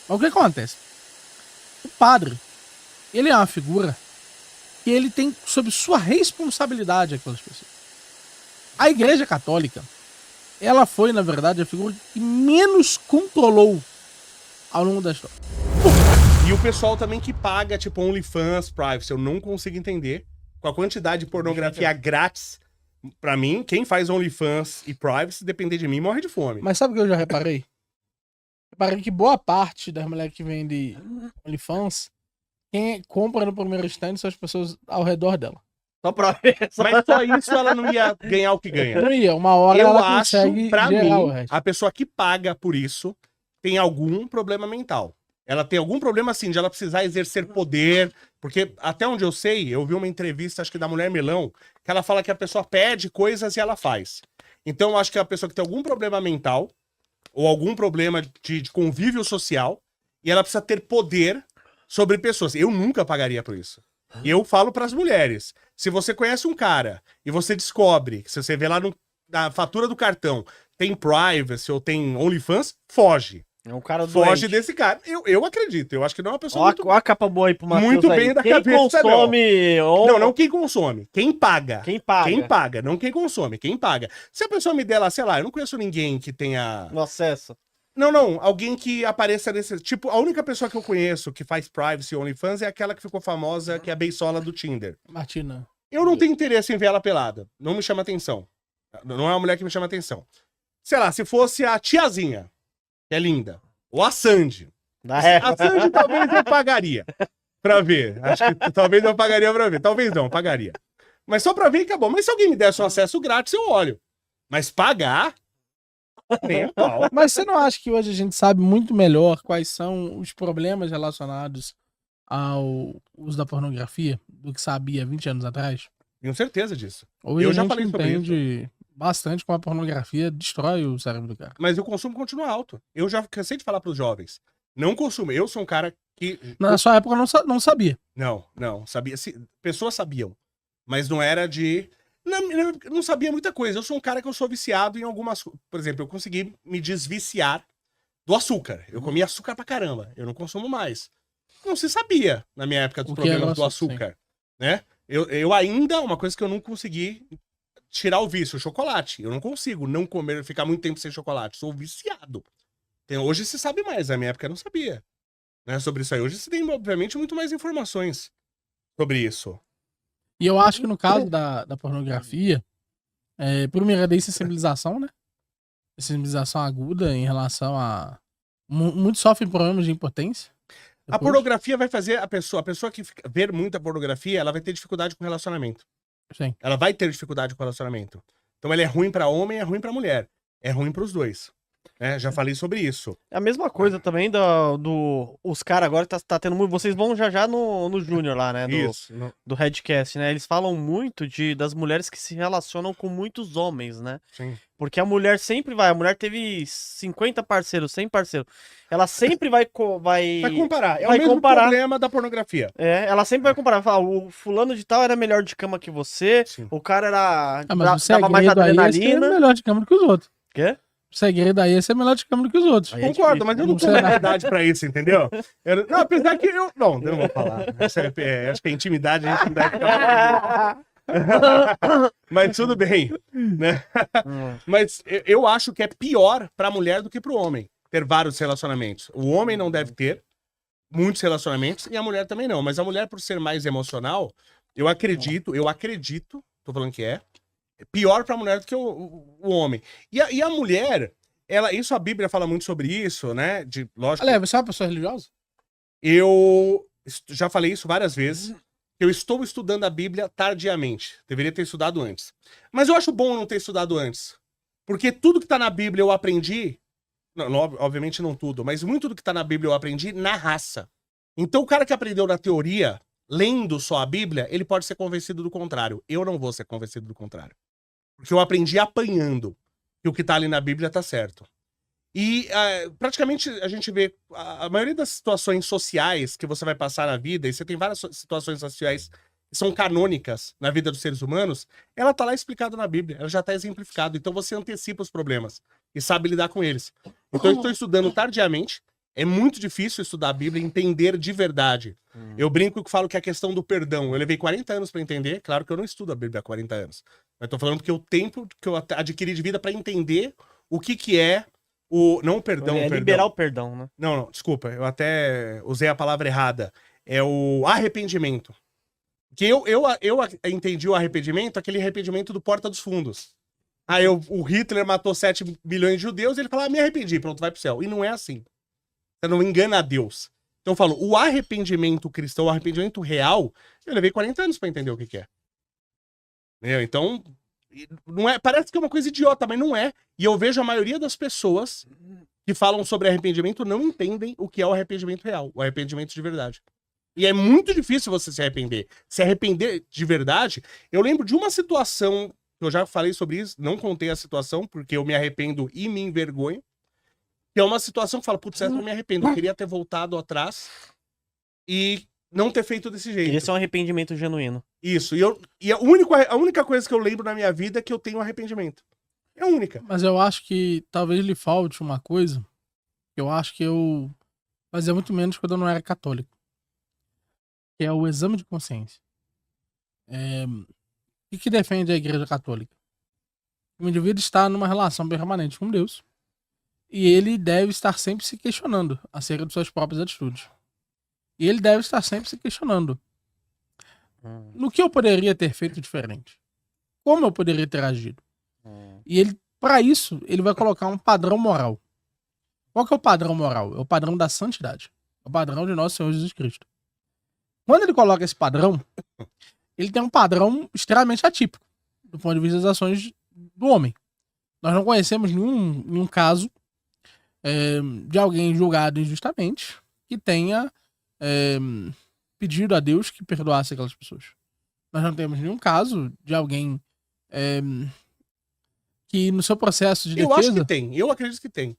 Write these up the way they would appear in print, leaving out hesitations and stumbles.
Mas o que acontece? O padre, ele é uma figura que ele tem sob sua responsabilidade aquelas pessoas. A Igreja Católica, ela foi, na verdade, a figura que menos controlou ao longo da história. E o pessoal também que paga, tipo, OnlyFans, Privacy, eu não consigo entender. Com a quantidade de pornografia grátis, pra mim, quem faz OnlyFans e Privacy, depender de mim, morre de fome. Mas sabe o que eu já reparei? Reparei que boa parte das mulheres que vendem OnlyFans, quem compra no primeiro stand são as pessoas ao redor dela. Só pra ver. Mas só isso ela não ia ganhar o que ganha. Não ia, uma hora Eu ela acho, consegue pra gerar o mim, resto. a pessoa que paga por isso tem algum problema mental. Ela tem algum problema, assim, de ela precisar exercer poder. Porque, até onde eu sei, eu vi uma entrevista, acho que da Mulher Melão, que ela fala que a pessoa pede coisas e ela faz. Então, eu acho que é a pessoa que tem algum problema mental, ou algum problema de convívio social, e ela precisa ter poder sobre pessoas. Eu nunca pagaria por isso. E eu falo pras mulheres, se você conhece um cara e você descobre, que se você vê lá na fatura do cartão, tem Privacy ou tem OnlyFans, foge. É um cara Foge doente. desse cara. Eu acredito. Eu acho que não é uma pessoa Ó a capa boa aí pro Matheus muito aí. bem da Quem cabeça, consome... Não quem consome. Quem paga. Quem paga. Quem paga, não quem consome. Quem paga. Se a pessoa me der lá, sei lá, eu não conheço ninguém que tenha... No acesso. Não. Alguém que apareça nesse... Tipo, a única pessoa que eu conheço que faz Privacy e OnlyFans é aquela que ficou famosa, que é a beisola do Tinder. Martina. Eu não tenho interesse em ver ela pelada. Não me chama atenção. Não é uma mulher que me chama atenção. Sei lá, se fosse a tiazinha, que é linda, ou a Sandy. A Sandy talvez eu pagaria pra ver. Acho que talvez eu pagaria pra ver. Talvez não, pagaria. Mas só pra ver, acabou. Mas se alguém me desse um acesso grátis, eu olho. Mas pagar... Nem a pau. Mas você não acha que hoje a gente sabe muito melhor quais são os problemas relacionados ao uso da pornografia do que sabia 20 anos atrás? Tenho certeza disso. Hoje Eu a já gente falei sobre entende bastante como a pornografia destrói o cérebro do cara. Mas o consumo continua alto. Eu já cansei de falar pros jovens. Não consumo. Eu sou um cara que... Na sua época eu não sabia. Não. Sabia. Pessoas sabiam. Mas não era de... Não sabia muita coisa. Eu sou um cara que eu sou viciado em algumas... Por exemplo, eu consegui me desviciar do açúcar. Eu comia açúcar pra caramba. Eu não consumo mais. Não se sabia, na minha época, dos problemas do açúcar. Né? Eu ainda... Uma coisa que eu não consegui tirar o vício, o chocolate. Eu não consigo não comer, ficar muito tempo sem chocolate. Sou viciado. Hoje se sabe mais. Na minha época eu não sabia, né, sobre isso aí. Hoje se tem, obviamente, muito mais informações sobre isso. E eu acho que no caso da pornografia, primeiro é da sensibilização, né? Sensibilização aguda em relação a... Muitos sofrem problemas de impotência. A pornografia vai fazer a pessoa que ver muita pornografia, ela vai ter dificuldade com relacionamento. Sim. Ela vai ter dificuldade com relacionamento. Então ela é ruim pra homem, é ruim pra mulher. É ruim pros dois. Já falei sobre isso. É a mesma coisa também os caras agora tá tendo muito. Vocês vão já no Júnior lá, né? Isso. Do Redcast, né? Eles falam muito das mulheres que se relacionam com muitos homens, né? Sim. Porque a mulher sempre vai. A mulher teve 50 parceiros, 100 parceiros. Ela sempre vai comparar. É vai o mesmo comparar. problema da pornografia. Ela sempre vai comparar. Fala, o fulano de tal era melhor de cama que você. Sim. O cara era. Mas o dava mais segredo aí é ser adrenalina. melhor de cama do que os outros. Quê? O segredo aí é ser melhor de cama do que os outros. Aí é Concordo, difícil. mas eu não tenho verdade pra isso, entendeu? Não, apesar que eu... Não vou falar. Acho que a intimidade a gente não deve ficar... Mas tudo bem, né? Mas eu acho que é pior pra mulher do que pro homem ter vários relacionamentos. O homem não deve ter muitos relacionamentos e a mulher também não. Mas a mulher, por ser mais emocional, eu acredito, tô falando que é pior pra mulher do que o homem. E a mulher, isso a Bíblia fala muito sobre isso, né? Lógico. Olha, você é uma pessoa religiosa? Eu já falei isso várias vezes. Eu estou estudando a Bíblia tardiamente. Deveria ter estudado antes. Mas eu acho bom não ter estudado antes. Porque tudo que tá na Bíblia eu aprendi... Não, obviamente não tudo, mas muito do que tá na Bíblia eu aprendi na raça. Então o cara que aprendeu na teoria, lendo só a Bíblia, ele pode ser convencido do contrário. Eu não vou ser convencido do contrário. Porque eu aprendi apanhando que o que tá ali na Bíblia tá certo. E praticamente a gente vê a maioria das situações sociais que você vai passar na vida, e você tem várias situações sociais que são canônicas na vida dos seres humanos, ela tá lá explicada na Bíblia, ela já tá exemplificada. Então você antecipa os problemas e sabe lidar com eles. Então eu estou estudando tardiamente, É muito difícil estudar a Bíblia e entender de verdade. Eu brinco que falo que a questão do perdão, eu levei 40 anos pra entender, claro que eu não estudo a Bíblia há 40 anos. Mas tô falando porque o tempo que eu adquiri de vida pra entender o que é o... Não o perdão, É perdão. liberar o perdão, né? Não, desculpa, eu até usei a palavra errada. É o arrependimento. Que eu entendi o arrependimento, aquele arrependimento do Porta dos Fundos. Aí o Hitler matou 7 milhões de judeus e ele fala, me arrependi, pronto, vai pro céu. E não é assim. Você não engana a Deus. Então eu falo, o arrependimento cristão, o arrependimento real, eu levei 40 anos pra entender o que é. Entendeu? Então, não é, parece que é uma coisa idiota, mas não é. E eu vejo a maioria das pessoas que falam sobre arrependimento não entendem o que é o arrependimento real, o arrependimento de verdade. E é muito difícil você se arrepender. Se arrepender de verdade, eu lembro de uma situação, eu já falei sobre isso, não contei a situação, porque eu me arrependo e me envergonho. Que é uma situação que fala, putz, eu me arrependo, eu queria ter voltado atrás e não ter feito desse jeito. Esse é um arrependimento genuíno. Isso, e a única coisa que eu lembro na minha vida é que eu tenho arrependimento. É a única. Mas eu acho que talvez lhe falte uma coisa. Eu acho que eu fazia muito menos quando eu não era católico. Que é o exame de consciência. O que defende a Igreja Católica? O indivíduo está numa relação permanente com Deus. E ele deve estar sempre se questionando acerca de suas próprias atitudes. E ele deve estar sempre se questionando no que eu poderia ter feito diferente. Como eu poderia ter agido. E ele, para isso, ele vai colocar um padrão moral. Qual que é o padrão moral? É o padrão da santidade. É o padrão de nosso Senhor Jesus Cristo. Quando ele coloca esse padrão, ele tem um padrão extremamente atípico do ponto de vista das ações do homem. Nós não conhecemos nenhum caso de alguém julgado injustamente que tenha pedido a Deus que perdoasse aquelas pessoas. Nós não temos nenhum caso de alguém que no seu processo de defesa... Eu acho que tem, eu acredito que tem.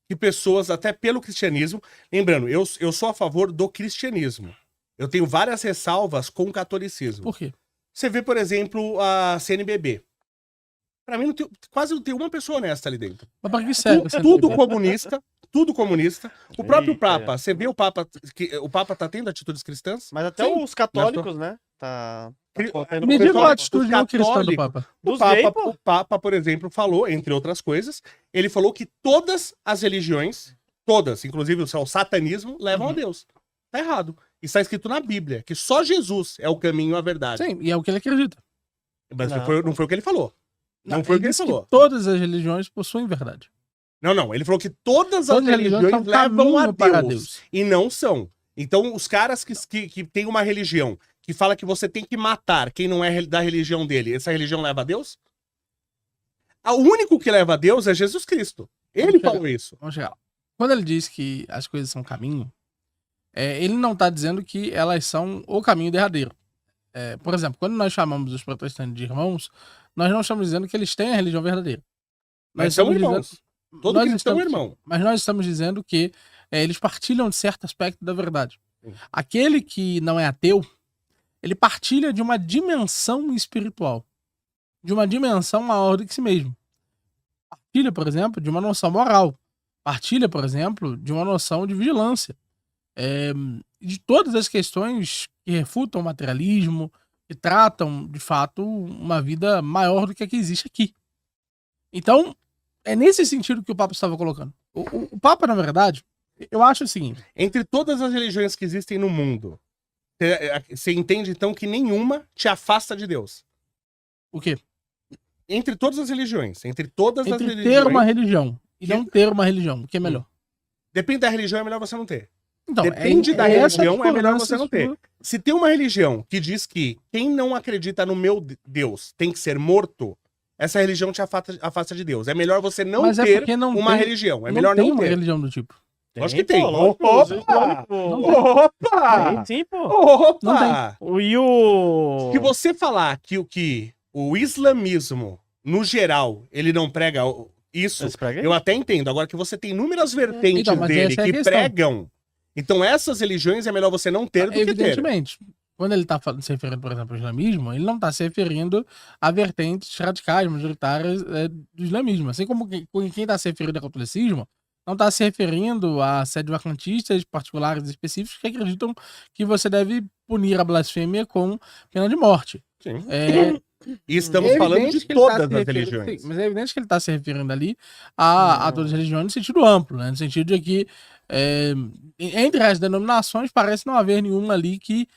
Que pessoas, até pelo cristianismo... Lembrando, eu sou a favor do cristianismo. Eu tenho várias ressalvas com o catolicismo. Por quê? Você vê, por exemplo, a CNBB. Pra mim, quase não tem uma pessoa honesta ali dentro. Mas para que serve? Tudo comunista, tudo comunista. O próprio Eita. Papa, você vê o Papa, que o Papa tá tendo atitudes cristãs? Mas até Sim. os católicos, né? Tá colocando Me diga pessoal, uma atitude os não cristã do católicos- Papa. Dos gays, pô. O Papa, por exemplo, falou, entre outras coisas, ele falou que todas as religiões, todas, inclusive o satanismo, levam a Deus. Tá errado. Isso está escrito na Bíblia, que só Jesus é o caminho à verdade. Sim, e é o que ele acredita. Mas Não. não foi o que ele falou. Não foi o que ele disse falou. que todas as religiões possuem verdade. Não. Ele falou que todas as Todas as religiões religiões são levam a caminho para Deus. Deus. E não são. Então, os caras que têm uma religião que fala que você tem que matar quem não é da religião dele, essa religião leva a Deus? O único que leva a Deus é Jesus Cristo. Ele Vamos chegar. falou isso. Vamos chegar lá. Quando ele diz que as coisas são caminho, ele não está dizendo que elas são o caminho derradeiro. Por exemplo, quando nós chamamos os protestantes de irmãos, nós não estamos dizendo que eles têm a religião verdadeira. Mas são estamos irmãos. dizendo- Todo nós cristão é estamos- irmão. Mas nós estamos dizendo que eles partilham de certo aspecto da verdade. Sim. Aquele que não é ateu, ele partilha de uma dimensão espiritual. De uma dimensão maior do que si mesmo. Partilha, por exemplo, de uma noção moral. Partilha, por exemplo, de uma noção de vigilância. De todas as questões que refutam o materialismo, que tratam, de fato, uma vida maior do que a que existe aqui. Então, é nesse sentido que o Papa estava colocando. O Papa, na verdade, eu acho o seguinte. Entre todas as religiões que existem no mundo, você entende então que nenhuma te afasta de Deus. O quê? Entre todas as religiões. Entre todas as Entre religiões. ter uma religião e não ter uma religião, o que é melhor? Depende da religião, é melhor você não ter. Então, Depende da essa religião, é melhor você não ter. discordância Se tem uma religião que diz que quem não acredita no meu Deus tem que ser morto, essa religião te afasta de Deus. É melhor você não Mas ter porque não uma tem- religião. É não melhor tem não uma ter. religião do tipo. Lógico que tem. pô, lógico, Opa! os islâmicos- Opa! Tem sim, pô. Opa! E o... Se você falar que o islamismo, no geral, ele não prega isso, Esse prega aí? eu até entendo. Agora que você tem inúmeras vertentes Então, mas dele essa é a que questão. pregam, então essas religiões é melhor você não ter do que ter. Evidentemente. Quando ele está se referindo, por exemplo, ao islamismo, ele não está se referindo a vertentes radicais, majoritárias do islamismo. Assim como quem está se referindo ao catolicismo, não tá se referindo a sede-vacantistas particulares específicos que acreditam que você deve punir a blasfêmia com pena de morte. Sim. É, E estamos é falando evidente de que ele tá todas se as referindo- religiões. sim, mas é evidente que ele está se referindo ali a todas as religiões no sentido amplo, né? No sentido de que entre as denominações parece não haver nenhuma ali que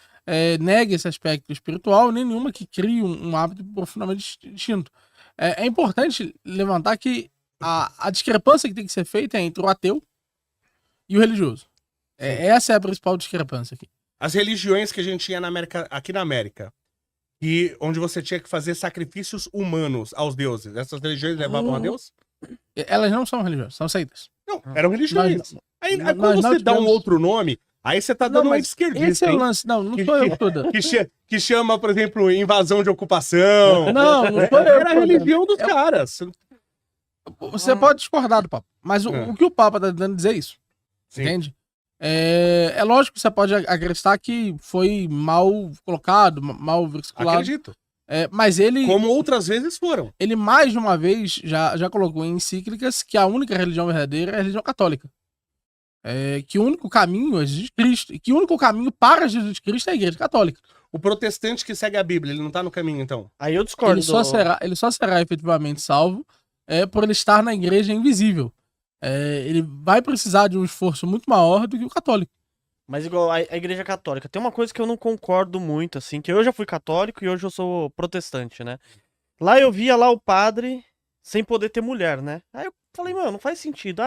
negue esse aspecto espiritual, nem nenhuma que crie um hábito profundamente distinto. É importante levantar que a discrepância que tem que ser feita é entre o ateu e o religioso. Essa é a principal discrepância aqui. As religiões que a gente tinha aqui na América, onde você tinha que fazer sacrifícios humanos aos deuses, essas religiões levavam a Deus? Elas não são religiosas, são seitas. Não, eram religiões. Aí nós quando não você dá um tivemos- outro nome, aí você tá dando uma mas esse esquerdista, é o hein? lance. Não sou eu que tô dando. Que chama, por exemplo, invasão de ocupação. Não sou eu. Era a religião dos caras. Você pode discordar do Papa, mas o que o Papa tá tentando dizer é isso. Sim. Entende? É lógico que você pode acreditar que foi mal colocado, mal versiculado. Acredito. Mas ele, Como outras vezes foram. ele mais de uma vez já colocou em encíclicas que a única religião verdadeira é a religião católica. Que o único caminho é Jesus Cristo. E que o único caminho para Jesus Cristo é a igreja católica. O protestante que segue a Bíblia, ele não tá no caminho, então? Aí eu discordo. Ele só será efetivamente salvo por ele estar na igreja invisível. Ele vai precisar de um esforço muito maior do que o católico. Mas igual a igreja católica, tem uma coisa que eu não concordo muito, assim, que eu já fui católico e hoje eu sou protestante, né? Lá eu via lá o padre sem poder ter mulher, né? Aí eu falei, mano, não faz sentido.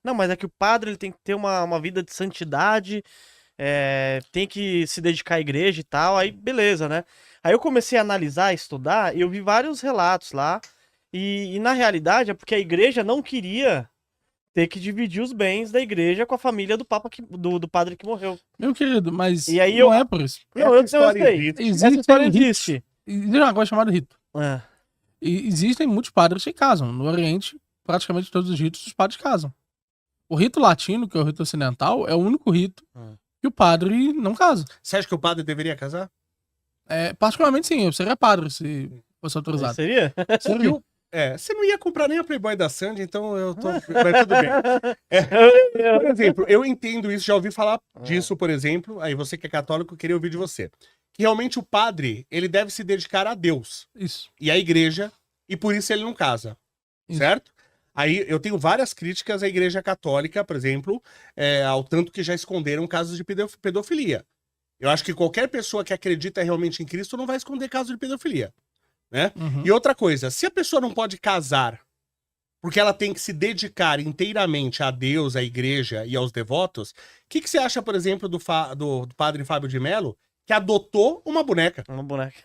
Não, mas é que o padre ele tem que ter uma vida de santidade, tem que se dedicar à igreja e tal, aí beleza, né? Aí eu comecei a analisar, estudar, e eu vi vários relatos lá, e na realidade é porque a igreja não queria ter que dividir os bens da igreja com a família do papa do padre que morreu. Meu querido, mas E aí não é por isso. Não, eu sei. existe. Essa história ritos. existe. Existe uma coisa chamada rito. É. E existem muitos padres que casam. No Oriente, praticamente todos os ritos, os padres casam. O rito latino, que é o rito ocidental, é o único rito que o padre não casa. Você acha que o padre deveria casar? Particularmente sim, eu seria padre se fosse autorizado. Seria? Seria. Você não ia comprar nem a Playboy da Sandy, então eu tô... Mas tudo bem. Por exemplo, eu entendo isso, já ouvi falar disso, por exemplo, aí você que é católico, eu queria ouvir de você. Que realmente o padre, ele deve se dedicar a Deus Isso. e à igreja, e por isso ele não casa, Isso. certo? Aí eu tenho várias críticas à igreja católica, por exemplo, ao tanto que já esconderam casos de pedofilia. Eu acho que qualquer pessoa que acredita realmente em Cristo não vai esconder casos de pedofilia, né? Uhum. E outra coisa, se a pessoa não pode casar porque ela tem que se dedicar inteiramente a Deus, à igreja e aos devotos, o que você acha, por exemplo, do padre Fábio de Mello, que adotou uma boneca? Uma boneca.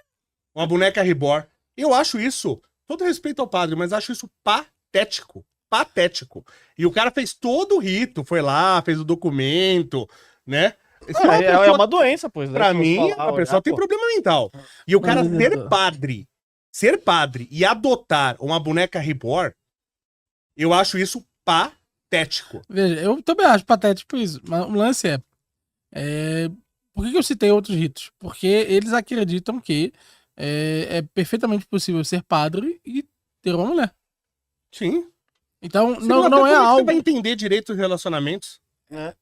Uma boneca reborn. Eu acho isso, todo respeito ao padre, mas acho isso patético. Patético. E o cara fez todo o rito, foi lá, fez o documento, né? É uma doença, pois. Pra mim, a pessoa tem problema mental. E o cara ser padre e adotar uma boneca reborn, eu acho isso patético. Veja, eu também acho patético isso, mas o lance por que eu citei outros ritos? Porque eles acreditam que é perfeitamente possível ser padre e ter uma mulher. Sim. Então, Senão, não até é como que algo... você vai entender direito os relacionamentos?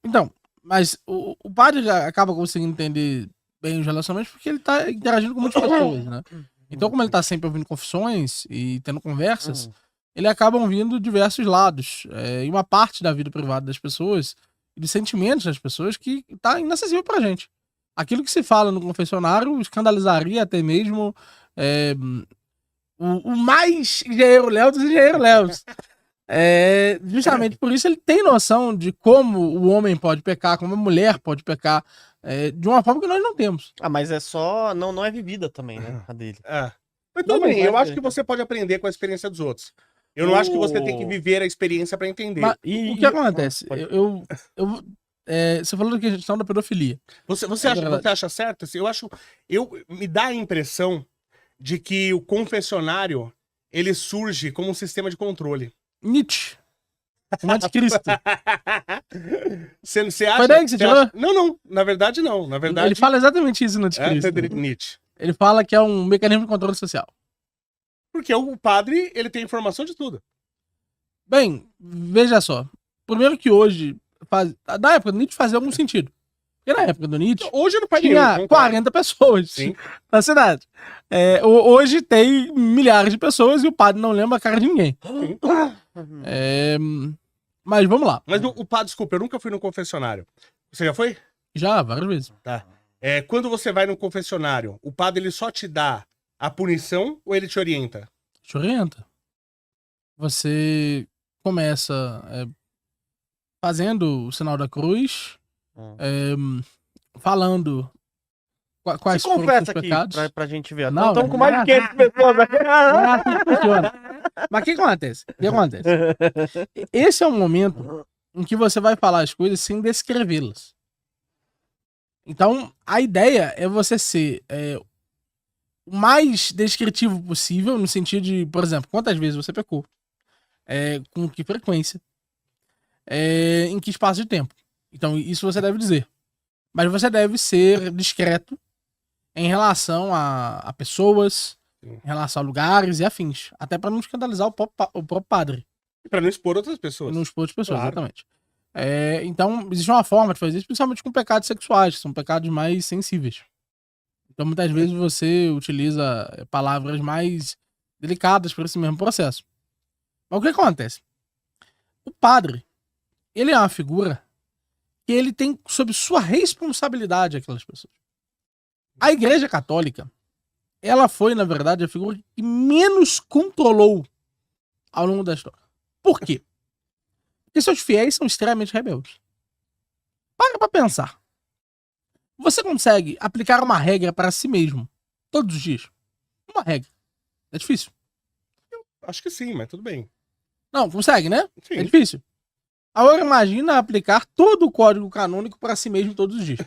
Então, mas o padre já acaba conseguindo entender bem os relacionamentos porque ele tá interagindo com muitas pessoas, né? Então, como ele tá sempre ouvindo confissões e tendo conversas, ele acaba ouvindo diversos lados. E uma parte da vida privada das pessoas e dos sentimentos das pessoas que tá inacessível pra gente. Aquilo que se fala no confessionário escandalizaria até mesmo o mais engenheiro Léo dos engenheiros Léos. Justamente por isso ele tem noção de como o homem pode pecar, como a mulher pode pecar, de uma forma que nós não temos. Mas é só. Não é vivida também, né? A dele. Mas tudo bem, eu acho que você pode aprender com a experiência dos outros. Eu não acho que você tem que viver a experiência pra entender. Mas o que acontece? Você falou da questão da pedofilia. Você acha certo? Me dá a impressão de que o confessionário ele surge como um sistema de controle. Nietzsche. O anticristo. Você acha? Foi daí que você tirou? Não. Na verdade, não. Na verdade, Ele fala exatamente isso no anticristo. Friedrich Nietzsche. Ele fala que é um mecanismo de controle social. Porque o padre, ele tem informação de tudo. Bem, veja só. Primeiro que hoje, na época do Nietzsche fazia algum sentido. Porque na época do Nietzsche, Hoje não faz tinha nenhum. 40 pessoas Sim. na cidade. Hoje tem milhares de pessoas e o padre não lembra a cara de ninguém. Mas vamos lá. Mas o padre, desculpa, eu nunca fui no confessionário. Você já foi? Já, várias vezes. Tá. Quando você vai no confessionário, o padre ele só te dá a punição ou ele te orienta? Te orienta. Você começa fazendo o sinal da cruz, falando quais Se foram os confessa seus aqui pecados. pra gente ver. Não, Estamos com mais de 500 pessoas aqui. Não é assim que funciona. Mas o que acontece? O que acontece? Esse é o momento em que você vai falar as coisas sem descrevê-las. Então, a ideia é você ser o mais descritivo possível, no sentido de, por exemplo, quantas vezes você pecou, com que frequência, em que espaço de tempo. Então, isso você deve dizer. Mas você deve ser discreto em relação a pessoas, em relação a lugares e afins. Até para não escandalizar o próprio padre. E pra não expor outras pessoas. Não expor outras pessoas, Claro. exatamente. Então, existe uma forma de fazer isso, principalmente com pecados sexuais, que são pecados mais sensíveis. Então, muitas vezes você utiliza palavras mais delicadas para esse mesmo processo. Mas o que acontece? O padre, ele é uma figura que ele tem sob sua responsabilidade aquelas pessoas. A Igreja Católica, ela foi, na verdade, a figura que menos controlou ao longo da história. Por quê? Porque seus fiéis são extremamente rebeldes. Para pra pensar. Você consegue aplicar uma regra para si mesmo todos os dias? Uma regra. É difícil. Acho que sim, mas tudo bem. Não, consegue, né? Sim. É difícil. Agora imagina aplicar todo o código canônico para si mesmo todos os dias.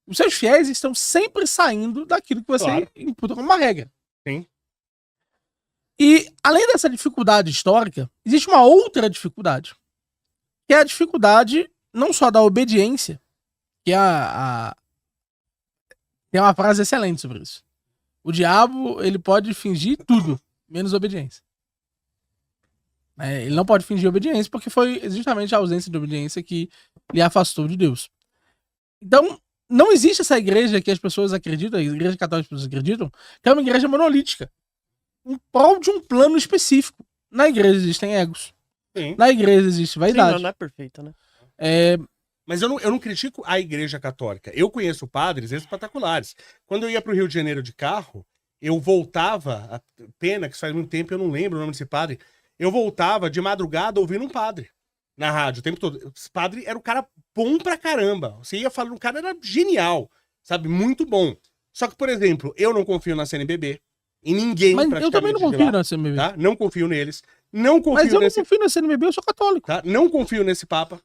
Os seus fiéis estão sempre saindo daquilo que você Claro. imputa como uma regra. Sim. E, além dessa dificuldade histórica, existe uma outra dificuldade. Que é a dificuldade não só da obediência, que tem uma frase excelente sobre isso. O diabo, ele pode fingir tudo, menos obediência. Ele não pode fingir obediência porque foi justamente a ausência de obediência que lhe afastou de Deus. Então, não existe essa igreja que as pessoas acreditam, a igreja católica que as pessoas acreditam, que é uma igreja monolítica. Em prol de um plano específico. Na igreja existem egos. Sim. Na igreja existe Sim, vaidade. não é perfeita, né? Mas eu não critico a Igreja Católica. Eu conheço padres espetaculares. Quando eu ia pro Rio de Janeiro de carro, eu voltava, pena que isso faz muito tempo, eu não lembro o nome desse padre, eu voltava de madrugada ouvindo um padre na rádio o tempo todo. Esse padre era um cara bom pra caramba. Você ia falando, o cara era genial, sabe? Muito bom. Só que, por exemplo, eu não confio na CNBB, em ninguém Mas eu praticamente também não de confio lá, na CNBB. tá? Não confio neles. Não confio Mas eu não nesse... confio na CNBB, eu sou católico. Tá? Não confio nesse Papa.